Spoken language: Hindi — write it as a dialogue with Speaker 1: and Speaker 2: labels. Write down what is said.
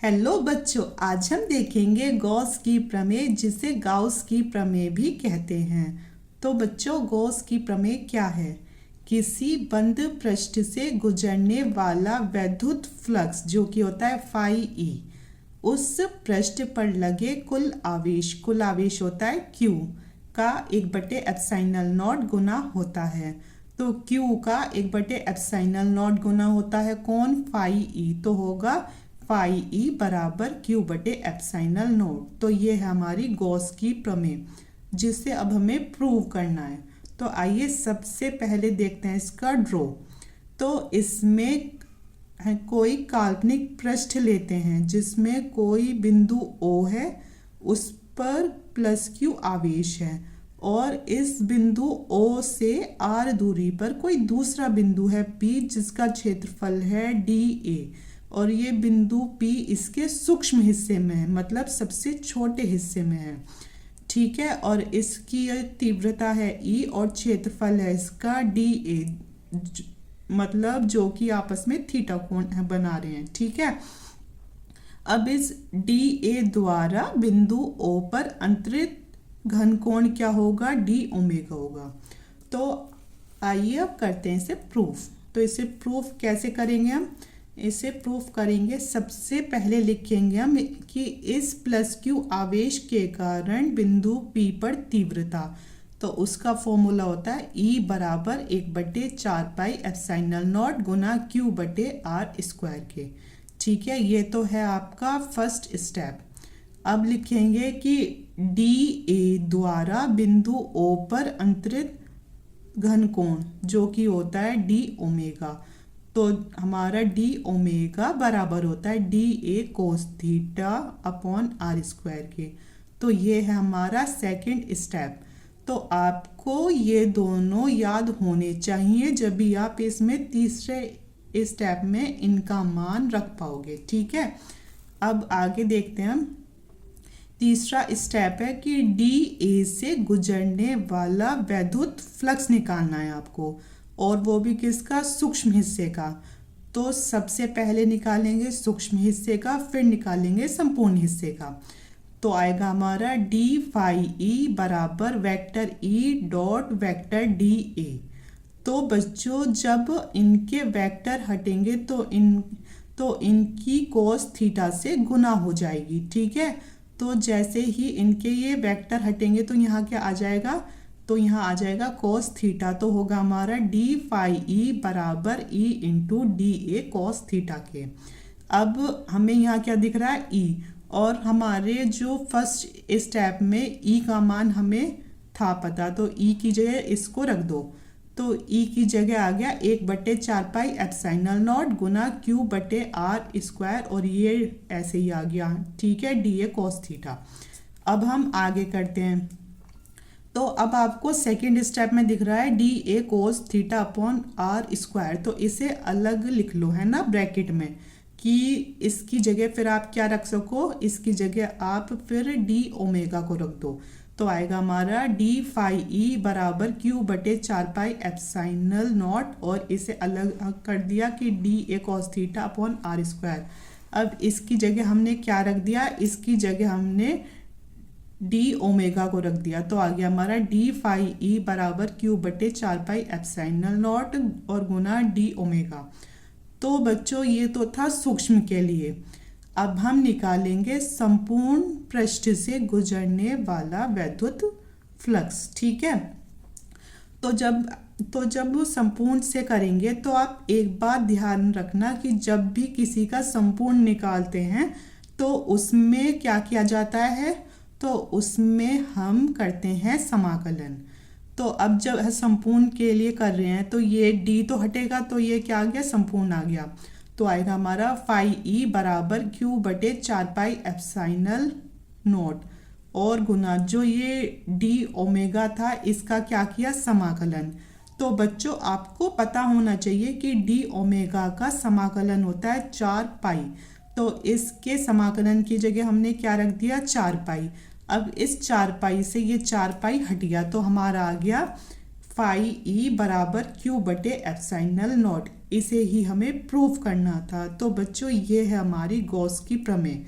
Speaker 1: हेलो बच्चों, आज हम देखेंगे गॉस की प्रमेय, जिसे गाउस की प्रमेय भी कहते हैं। तो बच्चों, गॉस की प्रमेय क्या है? किसी बंद पृष्ठ से गुजरने वाला वैद्युत फ्लक्स जो कि होता है फाई ई, उस पृष्ठ पर लगे कुल आवेश होता है क्यू का 1/एप्सिलॉन नॉट गुना होता है। तो क्यू का 1/एप्सिलॉन नॉट गुना होता है कौन? Phi E. तो होगा फाई ई बराबर क्यू बटे एप्सिलॉन नॉट। तो ये है हमारी गॉस की प्रमेय, जिसे अब हमें प्रूव करना है। तो आइए सबसे पहले देखते हैं इसका ड्रॉ। तो इसमें कोई काल्पनिक पृष्ठ लेते हैं जिसमें कोई बिंदु O है, उस पर प्लस क्यू आवेश है, और इस बिंदु O से R दूरी पर कोई दूसरा बिंदु है P, जिसका क्षेत्रफल है dA, और ये बिंदु P इसके सूक्ष्म हिस्से में है, मतलब सबसे छोटे हिस्से में है। ठीक है, और इसकी तीव्रता है E और क्षेत्रफल है इसका dA, मतलब जो कि आपस में थीटा कोण बना रहे हैं। ठीक है, अब इस dA द्वारा बिंदु O पर अंतरित घन कोण क्या होगा? d ओमेगा होगा। तो आइए अब करते हैं इसे प्रूफ। तो इसे प्रूफ कैसे करेंगे हम? इसे प्रूफ करेंगे, सबसे पहले लिखेंगे हम कि इस प्लस क्यू आवेश के कारण बिंदु P पर तीव्रता, तो उसका फॉर्मूला होता है E बराबर 1/4πε0 गुना Q बटे R स्क्वायर के। ठीक है, ये तो है आपका फर्स्ट स्टेप। अब लिखेंगे कि DA द्वारा बिंदु O पर अंतरित घन कोण जो कि होता है d ओमेगा, तो हमारा d ओमेगा बराबर होता है DA cos theta upon R square के। तो ये है हमारा सेकंड स्टेप। तो आपको ये दोनों याद होने चाहिए जब भी आप इसमें तीसरे स्टेप में इनका मान रख पाओगे। ठीक है, अब आगे देखते हैं हम। तीसरा स्टेप है कि DA से गुजरने वाला वैद्युत फ्लक्स निकालना है आपको, और वो भी किसका? सूक्ष्म हिस्से का। तो सबसे पहले निकालेंगे सूक्ष्म हिस्से का, फिर निकालेंगे संपूर्ण हिस्से का। तो आएगा हमारा d फाई ई बराबर vector E dot vector DA। तो बच्चों, जब इनके वेक्टर हटेंगे तो इनकी कोस थीटा से गुना हो जाएगी। ठीक है, तो जैसे ही इनके ये वेक्टर हटेंगे तो यहाँ क्या आ जाएगा? तो यहाँ आ जाएगा कोस थीटा। तो होगा हमारा d फाई ई बराबर E into DA cos theta के। अब हमें यहाँ क्या दिख रहा है? E, और हमारे जो फर्स्ट स्टेप में E का मान हमें था पता, तो E की जगह इसको रख दो। तो E की जगह आ गया 1/4πε0 गुना Q बटे R स्क्वायर, और ये ऐसे ही आ गया। ठीक है, DA कोस थीटा। अब हम आगे करते हैं। तो अब आपको सेकेंड स्टेप में दिख रहा है DA cos theta upon R square, तो इसे अलग लिख लो, है ना, ब्रैकेट में, कि इसकी जगह फिर आप क्या रख सको? इसकी जगह आप फिर d ओमेगा को रख दो। तो आएगा हमारा d फाई ई बराबर Q बटे 4πε0, और इसे अलग कर दिया कि DA cos theta upon R square. अब इसकी जगह हमने क्या रख दिया? इसकी जगह हमने d ओमेगा को रख दिया। तो आ गया हमारा d फाई ई बराबर Q बटे 4πε0 और गुना d ओमेगा। तो बच्चों, ये तो था सूक्ष्म के लिए। अब हम निकालेंगे संपूर्ण पृष्ठ से गुजरने वाला वैद्युत फ्लक्स। ठीक है, तो जब संपूर्ण से करेंगे तो आप एक बात ध्यान रखना कि जब भी किसी का संपूर्ण निकालते हैं तो उसमें क्या किया जाता है? तो उसमें हम करते हैं समाकलन। तो अब जब संपूर्ण के लिए कर रहे हैं तो ये d तो हटेगा, तो ये क्या आ गया? संपूर्ण आ गया। तो आएगा हमारा फाई ई बराबर Q बटे 4πε0, और गुना जो ये d ओमेगा था इसका क्या किया? समाकलन। तो बच्चों, आपको पता होना चाहिए कि d ओमेगा का समाकलन होता है 4π, तो इसके समाकलन की जगह हमने क्या रख दिया? 4π। अब इस 4π से ये 4π हट गया, तो हमारा आ गया फाई ई बराबर Q बटे एप्सिलॉन नॉट। इसे ही हमें प्रूव करना था। तो बच्चों ये है हमारी गॉस की प्रमेय।